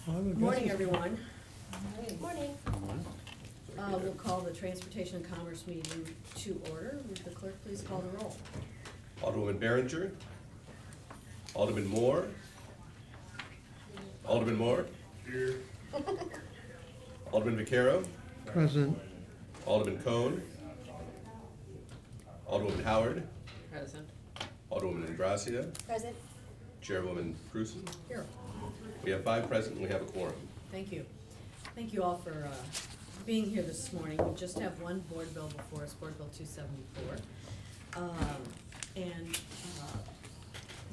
Good morning, everyone. Morning. We'll call the Transportation and Commerce meeting to order. Would the clerk please call the roll? Alderwoman Behringer. Alderman Moore. Alderman Moore. Here. Alderman Vaquero. Present. Alderman Cohn. Alderwoman Howard. Present. Alderwoman Ingracia. Present. Chairwoman Krewson. Here. We have 5 present and we have a quorum. Thank you. Thank you all for being here this morning. We just have one board bill before us, Board Bill 274.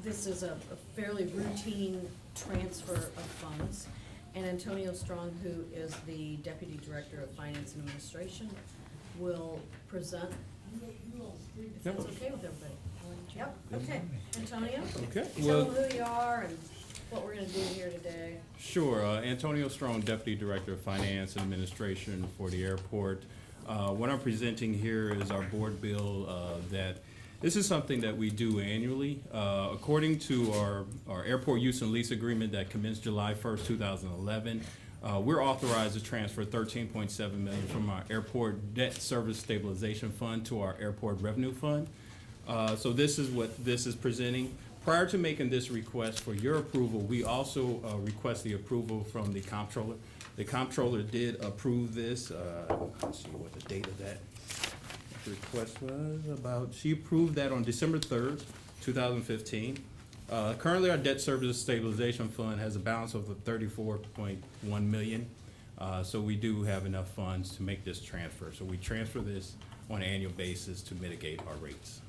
This is a fairly routine transfer of funds. And Antonio Strong, who is the Deputy Director of Finance and Administration, will present, if that's okay with everybody. Yep, okay. Antonio? Okay. Tell them who you are and what we're gonna do here today. Sure. Antonio Strong, Deputy Director of Finance and Administration for the airport. What I'm presenting here is our board bill that this is something that we do annually. According to our airport use and lease agreement that commenced July 1st, 2011, we're authorized to transfer $13.7 million from our airport debt service stabilization fund to our airport revenue fund. So this is what this is presenting. Prior to making this request for your approval, we also request the approval from the Comptroller. The Comptroller did approve this. Let's see what the date of that request was about. She approved that on December 3rd, 2015. Currently, our debt service stabilization fund has a balance of $34.1 million. So we do have enough funds to make this transfer. So we transfer this on an annual basis to mitigate our rates.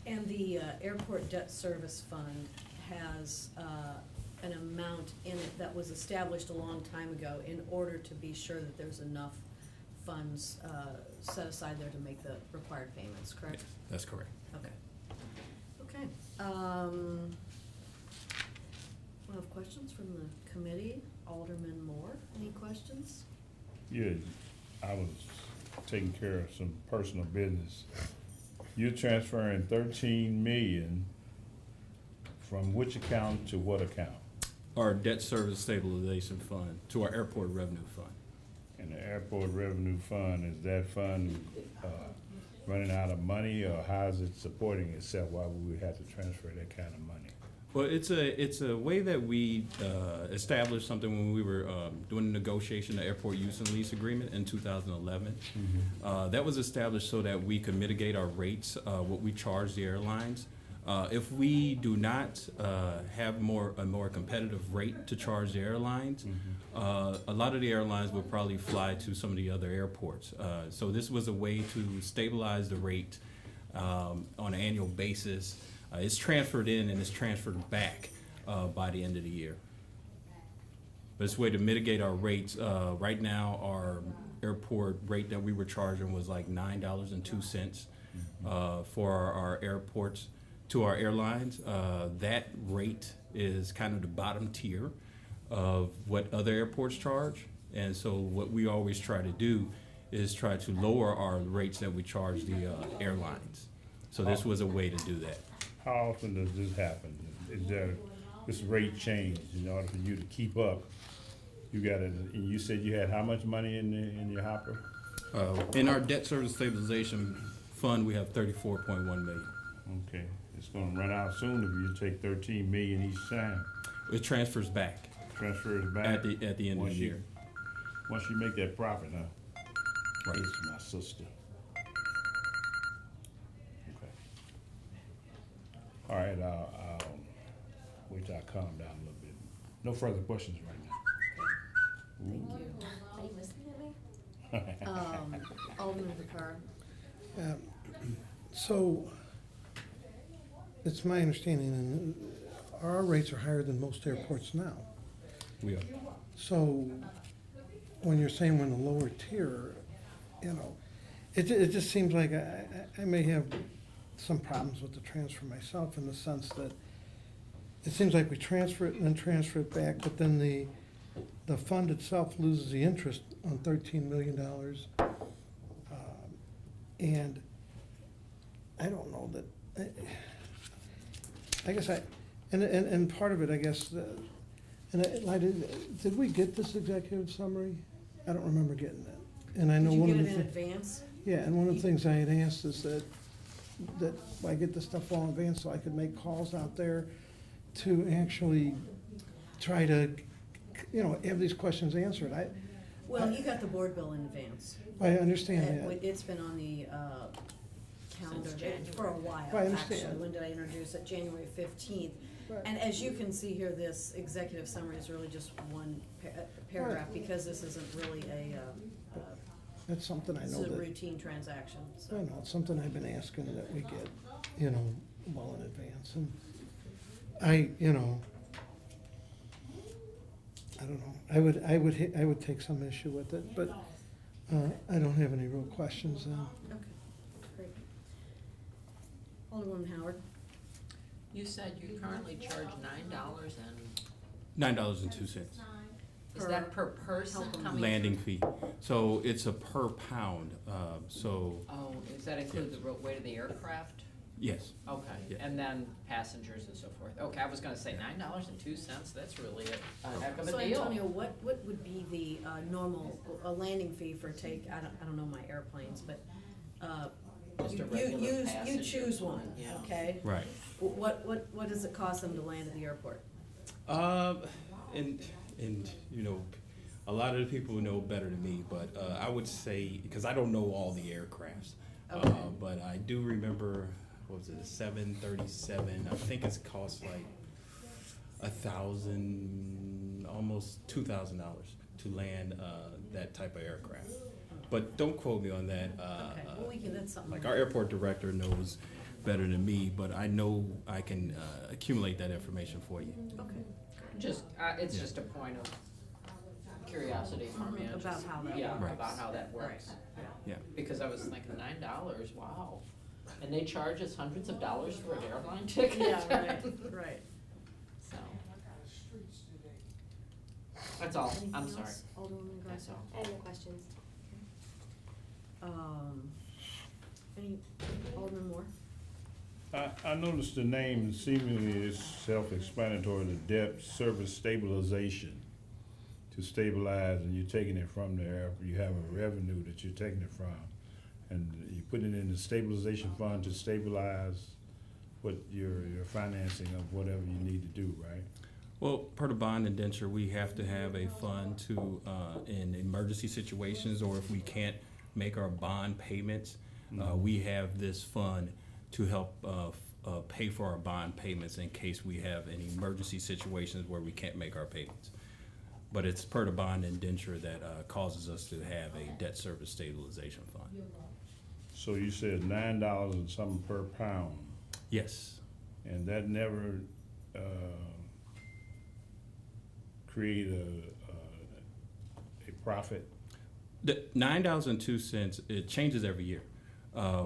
And the Airport Debt Service Fund has an amount in it that was established a long time ago in order to be sure that there's enough funds set aside there to make the required payments, correct? That's correct. Okay. Okay. Want to have questions from the committee? Alderman Moore, any questions? Yeah, I was taking care of some personal business. You're transferring 13 million from which account to what account? Our debt service stabilization fund to our airport revenue fund. And the airport revenue fund, is that fund running out of money, or how is it supporting itself? Why would we have to transfer that kind of money? Well, it's a way that we established something when we were doing the negotiation, the airport use and lease agreement in 2011. That was established so that we could mitigate our rates, what we charge the airlines. If we do not have a more competitive rate to charge the airlines, a lot of the airlines would probably fly to some of the other airports. So this was a way to stabilize the rate on an annual basis. It's transferred in and it's transferred back by the end of the year. But it's a way to mitigate our rates. Right now, our airport rate that we were charging was like $9.02 for our airports to our airlines. That rate is kind of the bottom tier of what other airports charge. And so what we always try to do is try to lower our rates that we charge the airlines. So this was a way to do that. How often does this happen? Is there this rate change in order for you to keep up? You got it. And you said you had how much money in your hopper? In our debt service stabilization fund, we have $34.1 million. Okay, it's going to run out soon if you take 13 million each time. It transfers back Transfers back at the end of the year. Once you make that profit, huh? Right. This is my sister. Okay. All right, I'll wait till I calm down a little bit. No further questions right now. Thank you. Are you listening to me? Alderman Vaquero. So, it's my understanding, and our rates are higher than most airports now. We are. So, when you're saying we're in the lower tier, you know, it just seems like I may have some problems with the transfer myself, in the sense that it seems like we transfer it and then transfer it back, but then the fund itself loses the interest on $13 million. And I don't know that, I guess and part of it, I guess, And Lyda, did we get this executive summary? I don't remember getting that. And I know Did you one get of it the in things. advance? Yeah, and one of the things I had asked is that I get this stuff all in advance so I could make calls out there to actually try to, have these questions answered. Well, you got the board bill in advance. I understand that. It's been on the calendar for a while, I understand. actually. When did I introduce it? January 15th. Right. And as you can see here, this executive summary is really just one paragraph, Right. because this isn't really That's something I this know is a that, routine transaction, so. I know, it's something I've been asking that we get, well in advance. And I don't know, I would take some issue with it, but I don't have any real questions then. Okay, great. Alderwoman Howard? You said you currently charge $9 and, $9.02. is that per person Help 'em. coming? Landing fee. So it's a per pound, so, Oh, does that include the weight of the aircraft? yes. Okay, Yeah. and then passengers and so forth. Okay, I was gonna say $9.02, that's really a heck of a So deal. Antonio, what would be the normal, a landing fee for I don't know my airplanes, but Just a you regular passenger choose one, yeah. okay? Right. What does it cost them to land at the airport? And a lot of the people know better than me, but I would say, because I don't know all the aircrafts, Okay. but I do remember, what was it, a 737? I think it's cost like $1,000, almost $2,000 to land that type of aircraft. But don't quote me on that. Okay, well, that's something. Like our airport director knows better than me, but I know I can accumulate that information for you. Okay, Just, it's Yeah. just a point of curiosity for me. I About just- how that Yeah, works. about how that works. Right. Yeah. Because I was thinking $9, wow. And they charge us hundreds of dollars for an airline ticket? Yeah, right. So. That's all, I'm Anything sorry. else, Alderwoman That's Garcia? all. I have no questions. Any, Alderman Moore? I noticed the name seemingly is self-explanatory, the debt service stabilization. To stabilize, and you're taking it from there, you have a revenue that you're taking it from. And you put it in the stabilization fund to stabilize what your financing of whatever you need to do, right? Well, per the bond indenture, we have to have a fund to, in emergency situations, or if we can't make our bond payments, we have this fund to help pay for our bond payments in case we have any emergency situations where we can't make our payments. But it's per the bond indenture that causes us to have a debt service stabilization fund. So you said $9 and something per pound, Yes. and that never, create a profit? The $9.02, it changes every year.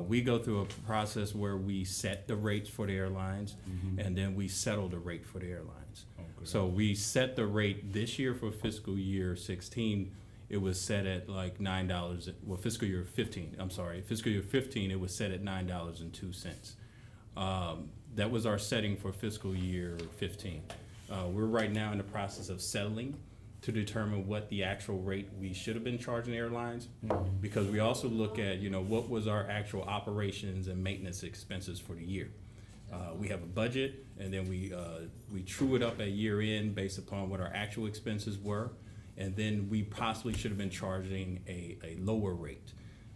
We go through a process where we set the rates for the airlines, and then we settle the rate for the airlines. Okay. So we set the rate this year for fiscal year 16. It was set at like $9. Well, fiscal year 15. I'm sorry, fiscal year 15. It was set at $9.02. That was our setting for fiscal year 15. We're right now in the process of settling to determine what the actual rate we should have been charging airlines, because we also look at, what was our actual operations and maintenance expenses for the year. We have a budget, and then we true it up at year end based upon what our actual expenses were, and then we possibly should have been charging a lower rate.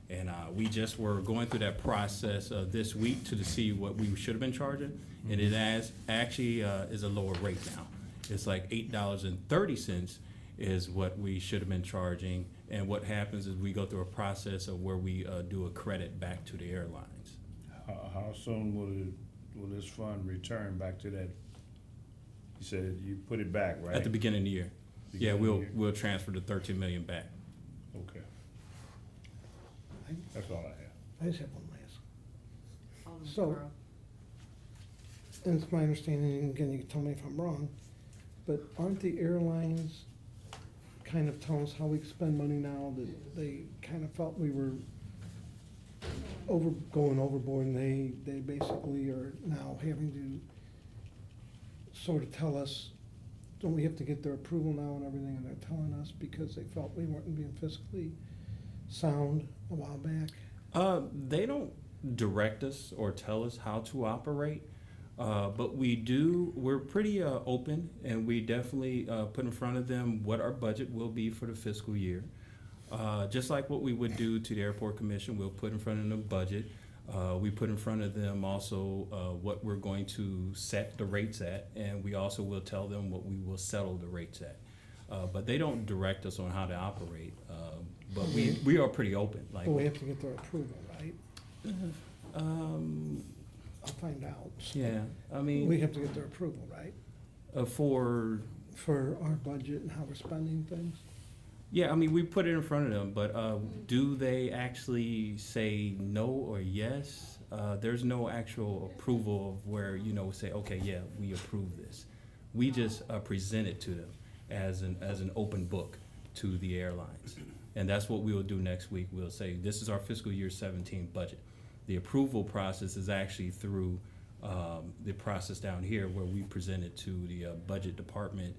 And we just were going through that process this week to see what we should have been charging, and it actually is a lower rate now. It's like $8.30 is what we should have been charging, and what happens is we go through a process of where we do a credit back to the airlines. How soon will this fund return back to that? You said you put it back, right? At the beginning of the year. Yeah, Beginning of the year. we'll transfer the 13 million back. Okay, that's all I have. I just have one last. Alderman So- Carl? And it's my understanding, and again, you can tell me if I'm wrong, but aren't the airlines kind of telling us how we spend money now, that they kind of felt we were going overboard, and they basically are now having to sort of tell us don't we have to get their approval now and everything, and they're telling us because they felt we weren't being fiscally sound a while back? They don't direct us or tell us how to operate, but we're pretty open, and we definitely put in front of them what our budget will be for the fiscal year. Just like what we would do to the Airport Commission, we'll put in front of them budget. We put in front of them also what we're going to set the rates at, and we also will tell them what we will settle the rates at. But they don't direct us on how to operate, but we are pretty open. Like, But we have to get their approval, right? um, I'll find out. yeah, I We mean, have to get their approval, right? for, For our budget and how we're spending things? yeah, I mean, we put it in front of them, but do they actually say no or yes? There's no actual approval of where, we say, okay, yeah, we approve this. We just present it to them as an open book to the airlines. And that's what we will do next week. We'll say, this is our fiscal year 17 budget. The approval process is actually through the process down here where we present it to the budget department,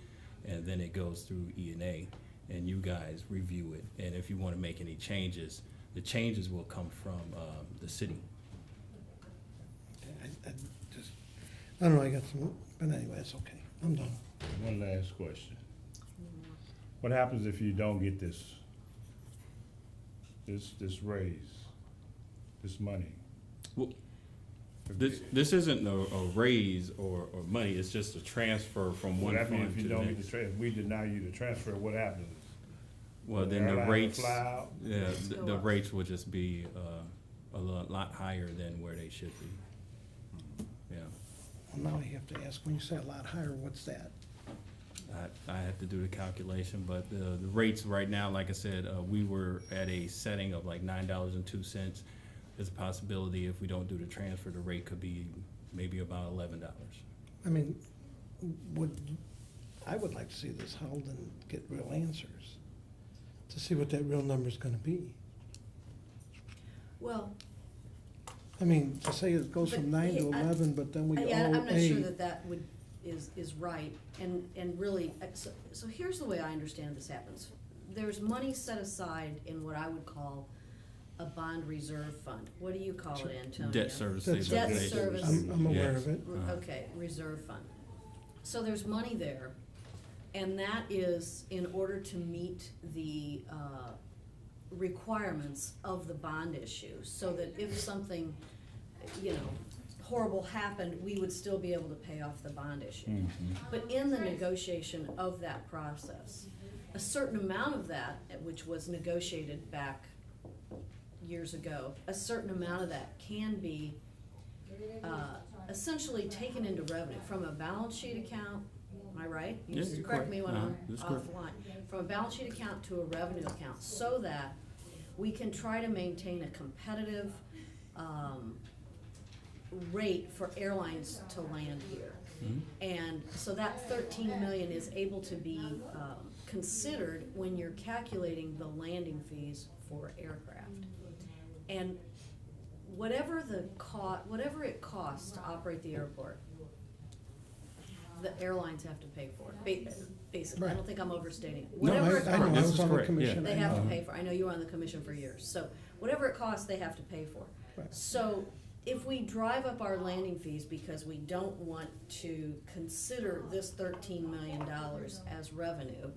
and then it goes through E&A, and you guys review it. And if you want to make any changes, the changes will come from the city. I don't know, I got some, but anyway, it's okay. I'm done. One last question. What happens if you don't get this raise, this money? Well, This isn't a raise or money, it's just a transfer from What one happens fund if to you the don't get next. if we deny you the transfer, what happens? Well, The then the airline will rates, fly out? yeah, Go the up. rates will just be a lot higher than where they should be. Yeah, Well, now I have to ask, when you say a lot higher, what's that? I have to do the calculation, but the rates right now, like I said, we were at a setting of like $9.02. There's a possibility if we don't do the transfer, the rate could be maybe about $11. I mean, I would like to see this held and get real answers, to see what that real number's gonna be. Well, I mean, to say it goes from But, 9 to hey, 11, but then we owe yeah, I'm not sure 8. that is right, and really, so here's the way I understand this happens. There's money set aside in what I would call a bond reserve fund. What do you call it, Antonio? Debt service Debt stabilization. service. I'm aware Yes. of it. Okay, reserve fund. So there's money there, and that is in order to meet the requirements of the bond issue, so that if something, horrible happened, we would still be able to pay off the bond issue. But in the negotiation of that process, a certain amount of that, which was negotiated back years ago, a certain amount of that can be essentially taken into revenue from a balance sheet account. Am I right? You Yeah, just you're correct me when I'm that's correct. offline. From a balance sheet account to a revenue account, so that we can try to maintain a competitive rate for airlines to land here. And so that 13 million is able to be considered when you're calculating the landing fees for aircraft. And whatever it costs to operate the airport, the airlines have to pay for it, basically. I Right. don't think I'm overstating it. No, Whatever it I know, I costs, This was is on the correct, yeah. commission. they I have to know. pay for. I know you were on the commission for years, so whatever it costs, they have to pay for. Right. So if we drive up our landing fees because we don't want to consider this $13 million as revenue,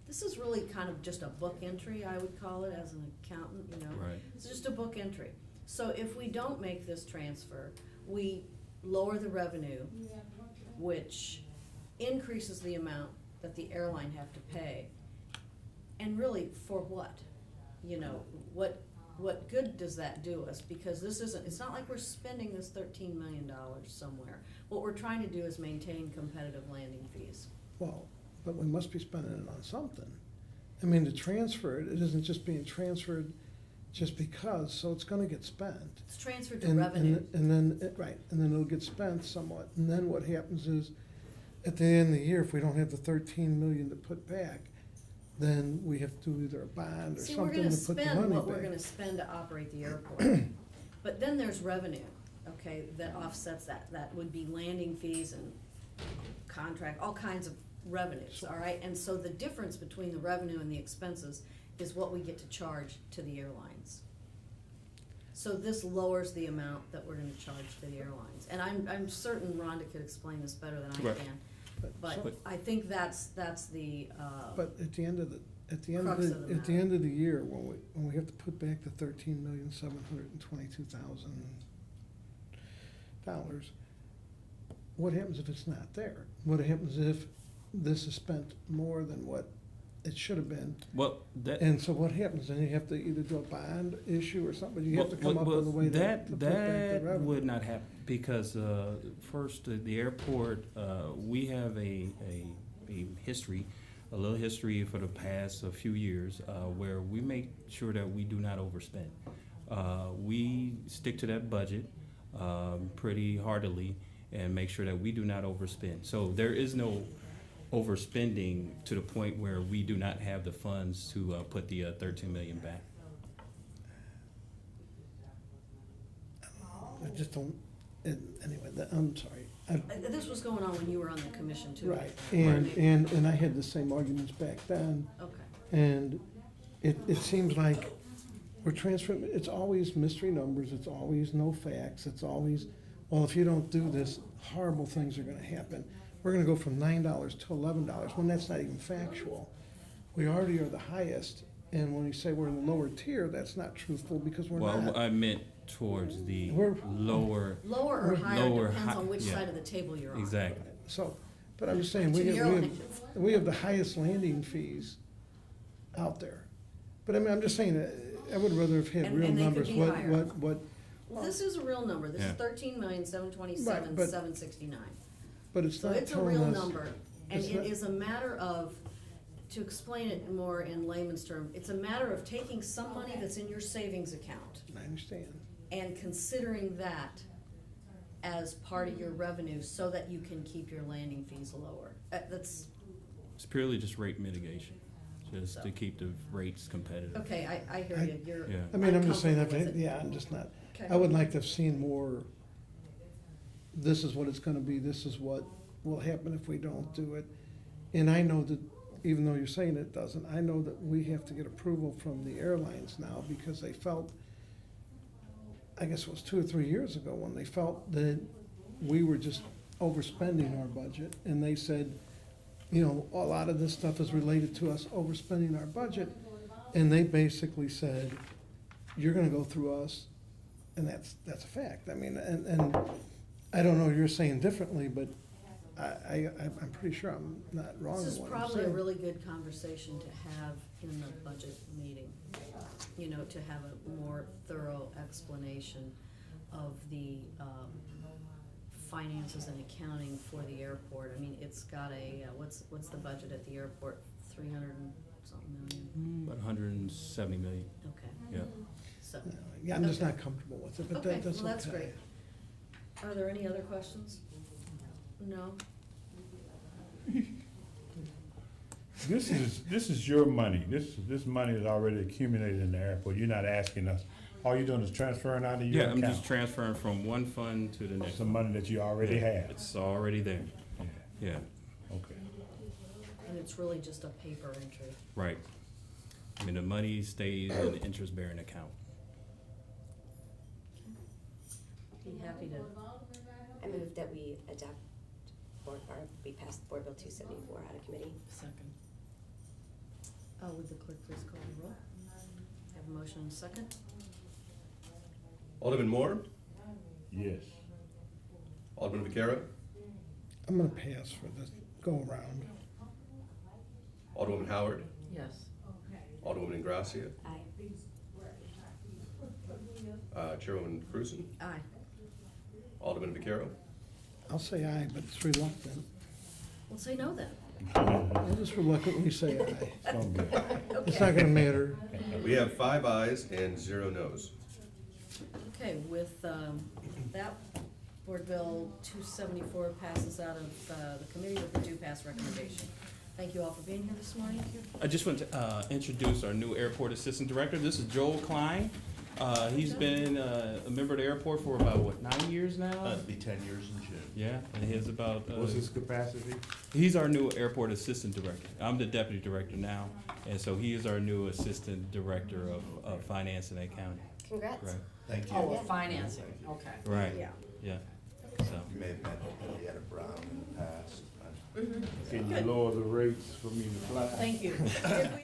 this is really kind of just a book entry, I would call it, as an accountant, Right. It's just a book entry. So if we don't make this transfer, we lower the revenue, which increases the amount that the airline have to pay. And really, for what? What good does that do us? Because it's not like we're spending this $13 million somewhere. What we're trying to do is maintain competitive landing fees. Well, but we must be spending it on something. I mean, to transfer it isn't just being transferred just because, so it's gonna get spent. It's transferred to And revenue. then, and then it'll get spent somewhat, and then what happens is, at the end of the year, if we don't have the 13 million to put back, then we have to do either a bond or See, we're something gonna to put the spend money what we're back. gonna spend to operate the airport. But then there's revenue, okay, that offsets that. That would be landing fees and contract, all kinds of revenues, all right? And so the difference between the revenue and the expenses is what we get to charge to the airlines. So this lowers the amount that we're gonna charge to the airlines. And I'm certain Rhonda could explain this better than I Right. can. But- But I think that's the, But at the end of the, Crux of the at the end of the year, when we have to put back the $13,722,000, what happens if it's not there? What happens if this is spent more than what it should have been? Well, that. And so what happens? Then you have to either do a bond issue or something, you have to come up Well, with a way to that put back the that revenue. would not happen, because first, the airport, we have a history, a little history for the past few years, where we make sure that we do not overspend. We stick to that budget pretty heartily and make sure that we do not overspend. So there is no overspending to the point where we do not have the funds to put the 13 million back. I just don't, anyway, I'm sorry. this was going on when you were on the commission too. Right, and I had the same arguments back then, Okay. and it seems like we're transferring, it's always mystery numbers, it's always no facts, it's always, well, if you don't do this, horrible things are gonna happen. We're gonna go from $9 to $11, when that's not even factual. We already are the highest, and when you say we're in the lower tier, that's not truthful, because we're Well, not. I meant towards the We're- lower, Lower or higher Lower, depends hi- on which yeah. side of the table you're on. exactly. So, but I'm just saying, To the airlines. we have the highest landing fees out there. But I mean, I'm just saying, I would rather have had And- real and they could numbers, be higher. what, This is a real number, this is Yeah. 13,727,769. Right, but it's So not it's a telling real us. number, and it's it not- is a matter of, to explain it more in layman's term, it's a matter of taking some money that's in your savings account I understand. and considering that as part of your revenue so that you can keep your landing fees lower. That's, It's purely just rate mitigation, just to keep the rates competitive. okay, I hear you, you're Yeah. I mean, I'm just saying, uncomfortable with it. yeah, I'm just not, Okay. I would like to have seen more, this is what it's gonna be, this is what will happen if we don't do it. And I know that, even though you're saying it doesn't, I know that we have to get approval from the airlines now, because they felt, I guess it was 2 or 3 years ago, when they felt that we were just overspending our budget, and they said, you know, a lot of this stuff is related to us overspending our budget, and they basically said, you're gonna go through us, and that's a fact. I mean, and I don't know, you're saying differently, but I'm pretty sure I'm not wrong This in is what I'm probably a saying. really good conversation to have in the budget meeting, you know, to have a more thorough explanation of the finances and accounting for the airport. I mean, it's got a, what's the budget at the airport, 300 and something million? About 170 million, Okay, yeah. so, Yeah, I'm just not comfortable with it, but okay, that's okay. well, that's great. Are there any other questions? No? This is your money. This money is already accumulated in the airport. You're not asking us. All you're doing is transferring out of your Yeah, I'm account. just transferring from one fund to the next. Some money that you already have. It's already there, Yeah, yeah, okay. And it's really just a paper entry. right. I mean, the money stays in the interest-bearing account. Be happy to, I move that we adopt, or we pass Board Bill 274 out of committee. second. Would the clerk please call the roll? Have a motion and a second? Alderman Moore, Yes. Alderman Vaquero, I'm gonna pass for this go around. Alderwoman Howard, Yes. Alderwoman Ingracia, Aye. Chairwoman Krewson, Aye. Alderman Vaquero. I'll say aye, but it's reluctant. Well, say no then. I'm just reluctant when you say aye. It's gonna be all right. It's not gonna matter. We have 5 ayes and 0 noes. Okay, with that, Board Bill 274 passes out of the committee with a do-pass recommendation. Thank you all for being here this morning. I just want to introduce our new airport assistant director. This is Joel Klein. He's been a member of the airport for about, what, 9 years now? That'd be 10 years in June. Yeah, and he has about, What's his capacity? he's our new airport assistant director. I'm the deputy director now, and so he is our new assistant director of finance and accounting. Congrats. Right, Thank you. Oh, Yeah. well, financing, okay. right, Yeah. yeah, so. You may have met Henrietta Brown in the past. Can you lower the rates for me to fly? Thank you. Did we